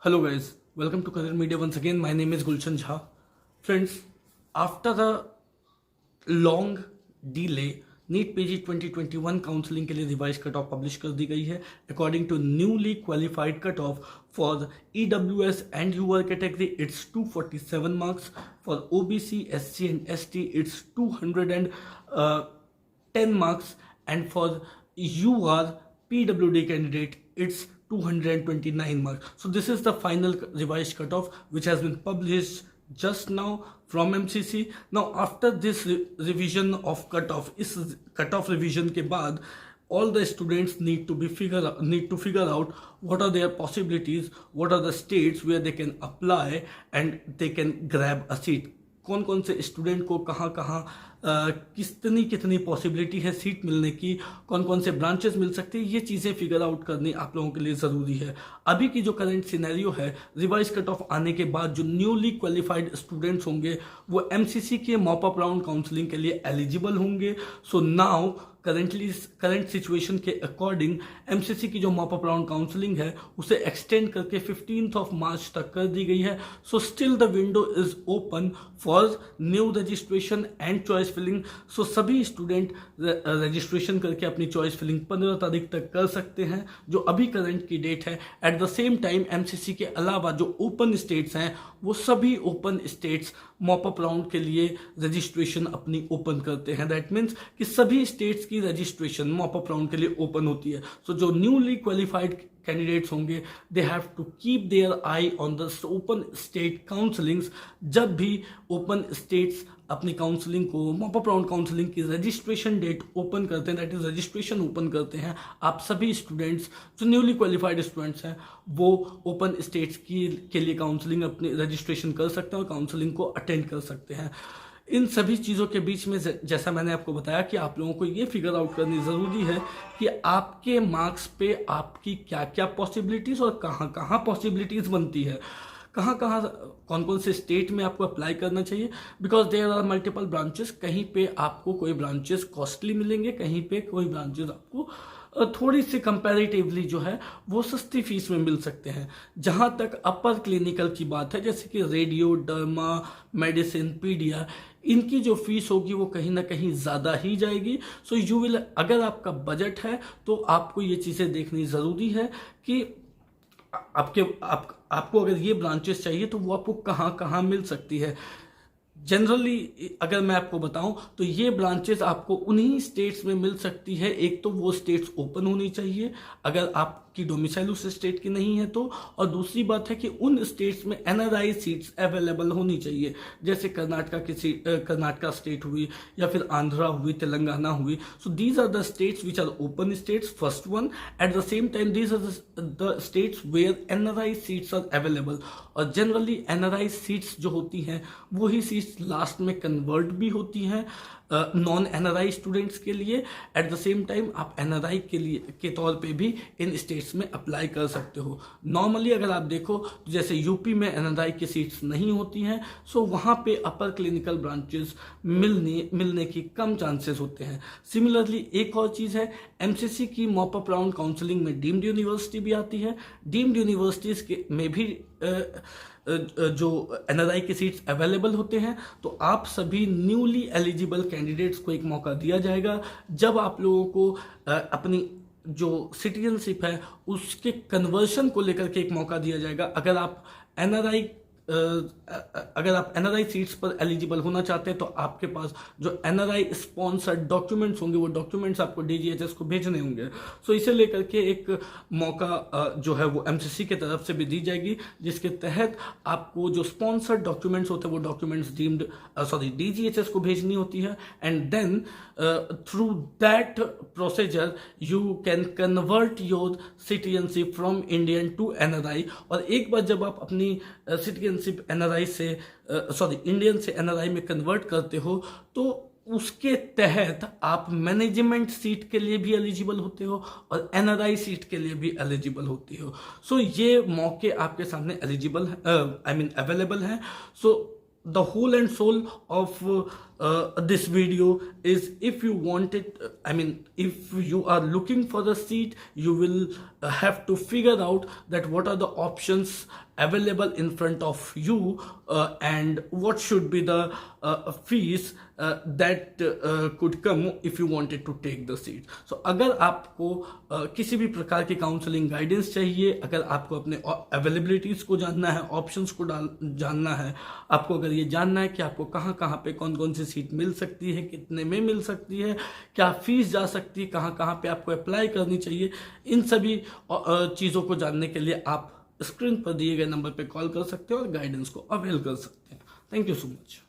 Hello guys, welcome to Career Media once again. My name is Gulshan Jha. Friends, after the long delay, NEET PG 2021 counselling के लिए revise cut off publish कर दी गई है according to newly qualified cut off for EWS and UR category it's 247 marks for OBC SC and ST it's 210 marks and for UR PWD candidate it's 229 marks. So this is the final revised cutoff which has been published just now from MCC. Now after this revision of cutoff, इस cutoff revision के बाद all the students need to figure out what are their possibilities, what are the states where they can apply and they can grab a seat. कौन कौन से student को कहाँ कहाँ कितनी पॉसिबिलिटी है सीट मिलने की, कौन कौन से ब्रांचेस मिल सकते हैं, ये चीज़ें फिगर आउट करनी आप लोगों के लिए ज़रूरी है. अभी की जो करंट सिनेरियो है, रिवाइज कट ऑफ आने के बाद जो न्यूली क्वालिफाइड स्टूडेंट्स होंगे वो MCC के मॉप अप राउंड काउंसलिंग के लिए एलिजिबल होंगे. सो नाउ करंट सिचुएशन के अकॉर्डिंग MCC की जो मॉप अप राउंड काउंसलिंग है उसे एक्सटेंड करके 15 मार्च तक कर दी गई है. So still the window is open for new registration and choice filling. So सभी स्टूडेंट रजिस्ट्रेशन करके अपनी चॉइस फिलिंग 15 तारीख तक कर सकते हैं जो अभी करंट की डेट है. Eight the same time MCC के अलावा जो ओपन स्टेट्स हैं वो सभी open states mop up round के लिए रजिस्ट्रेशन अपनी ओपन करते हैं. दैट मीन्स कि सभी स्टेट्स की रजिस्ट्रेशन मॉप अप राउंड के लिए ओपन होती है. सो जो न्यूली क्वालिफाइड कैंडिडेट्स होंगे they have to keep their eye on the open state counsellings. जब भी ओपन स्टेट्स अपनी काउंसलिंग को मॉप अप राउंड काउंसलिंग की रजिस्ट्रेशन डेट ओपन करते हैं, दैट इज रजिस्ट्रेशन ओपन करते हैं, आप सभी स्टूडेंट्स जो न्यूली क्वालिफाइड स्टूडेंट्स हैं वो ओपन स्टेट्स के लिए काउंसलिंग अपनी रजिस्ट्रेशन कर सकते हैं और काउंसलिंग को अटेंड कर सकते हैं. इन सभी चीज़ों के बीच में जैसा मैंने आपको बताया कि आप लोगों को ये फिगर आउट करनी ज़रूरी है कि आपके मार्क्स पे आपकी क्या क्या पॉसिबिलिटीज़ और कहाँ कहाँ पॉसिबिलिटीज़ बनती है, कहाँ कहाँ कौन कौन से स्टेट में आपको अप्लाई करना चाहिए. Because there are multiple branches. कहीं पे आपको कोई ब्रांचेस कॉस्टली मिलेंगे, कहीं पे कोई ब्रांचेस आपको थोड़ी सी कंपैरेटिवली जो है वो सस्ती फीस में मिल सकते हैं. जहाँ तक अपर क्लिनिकल की बात है जैसे कि रेडियो, डर्मा, मेडिसिन, पीडिया, इनकी जो फीस होगी वो कहीं ना कहीं ज़्यादा ही जाएगी. सो यू विल, अगर आपका बजट है तो आपको ये चीज़ें देखनी ज़रूरी है कि आपको अगर ये ब्रांचेस चाहिए तो वो आपको कहाँ कहाँ मिल सकती है. जनरली अगर मैं आपको बताऊं तो ये ब्रांचेस आपको उन्हीं स्टेट्स में मिल सकती है. एक तो वो स्टेट्स ओपन होनी चाहिए अगर आपकी डोमिसाइल उस स्टेट की नहीं है तो, और दूसरी बात है कि उन स्टेट्स में NRI सीट्स अवेलेबल होनी चाहिए. जैसे कर्नाटका स्टेट हुई या फिर आंध्रा हुई, तेलंगाना हुई. So these are the states which are open states, first one. At the same time these are the states where NRI seats are available. और जनरली NRI सीट्स जो होती हैं वही सीट्स लास्ट में कन्वर्ट भी होती हैं नॉन NRI स्टूडेंट्स के लिए. एट द सेम टाइम आप NRI के तौर पे भी इन स्टेट्स में अप्लाई कर सकते हो. नॉर्मली अगर आप देखो तो जैसे यूपी में NRI की सीट्स नहीं होती हैं, सो वहाँ पे अपर क्लिनिकल ब्रांचेस मिलने की कम चांसेस होते हैं. सिमिलरली एक और चीज़ है, MCC की मॉप अप राउंड काउंसलिंग में डीम्ड यूनिवर्सिटी भी आती है. डीम्ड यूनिवर्सिटीज़ में भी जो NRI की सीट्स अवेलेबल होते हैं. तो आप सभी न्यूली एलिजिबल कैंडिडेट्स को एक मौका दिया जाएगा जब आप लोगों को अपनी जो सिटीजनशिप है उसके कन्वर्शन को लेकर के एक मौका दिया जाएगा. अगर आप NRI सीट्स पर एलिजिबल होना चाहते हैं तो आपके पास जो NRI स्पॉन्सर्ड डॉक्यूमेंट्स होंगे वो डॉक्यूमेंट्स आपको DGHS को भेजने होंगे. सो इसे लेकर के एक मौका जो है वो MCC के तरफ से भी दी जाएगी जिसके तहत आपको जो स्पॉन्सर्ड डॉक्यूमेंट्स होते हैं वो डॉक्यूमेंट्स DGHS को भेजनी होती है. And then through that procedure you can convert your citizenship from Indian to NRI. और एक बार जब आप अपनी सिटीजनशिप इंडियन से NRI में कन्वर्ट करते हो तो उसके तहत आप मैनेजमेंट सीट के लिए भी एलिजिबल होते हो और NRI सीट के लिए भी एलिजिबल होते हो. सो ये मौके आपके सामने अवेलेबल हैं. So the whole and soul of this video is, if you want it, I mean, if you are looking for the seat, you will have to figure out that what are the options available in front of you, and what should be the fees that could come if you wanted to take the seat. So अगर आपको किसी भी प्रकार की counselling guidance चाहिए, अगर आपको अपने अवेलेबिलिटीज को जानना है, ऑप्शंस को जानना है, आपको अगर ये जानना है कि आपको कहाँ कहाँ पे कौन कौन सी सीट मिल सकती है, कितने में मिल सकती है, क्या फीस जा सकती है, कहाँ कहाँ पे आपको अप्लाई करनी चाहिए, इन सभी चीज़ों को जानने के लिए आप स्क्रीन पर दिए गए नंबर पे कॉल कर सकते हैं और गाइडेंस को अवेल कर सकते हैं। Thank you so much.